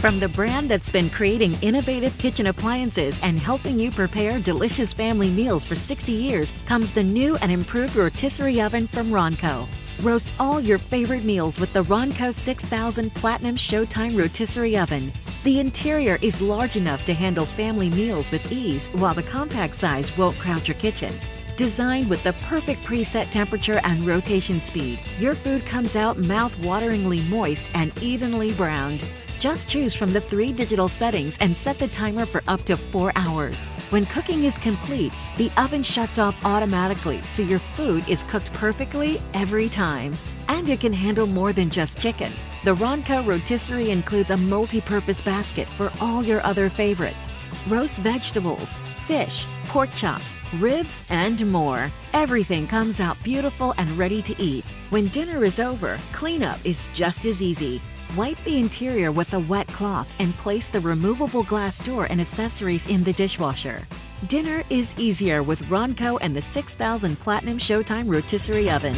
From the brand that's been creating innovative kitchen appliances and helping you prepare delicious family meals for 60 years comes the new and improved rotisserie oven from Ronco. Roast all your favorite meals with the Ronco 6000 Platinum Showtime Rotisserie Oven. The interior is large enough to handle family meals with ease, while the compact size won't crowd your kitchen. Designed with the perfect preset temperature and rotation speed, your food comes out mouth-wateringly moist and evenly browned. Just choose from the 3 digital settings and set the timer for up to 4 hours. When cooking is complete, the oven shuts off automatically, so your food is cooked perfectly every time. And it can handle more than just chicken. The Ronco Rotisserie includes a multi-purpose basket for all your other favorites. Roast vegetables, fish, pork chops, ribs, and more. Everything comes out beautiful and ready to eat. When dinner is over, cleanup is just as easy. Wipe the interior with a wet cloth and place the removable glass door and accessories in the dishwasher. Dinner is easier with Ronco and the 6000 Platinum Showtime Rotisserie Oven.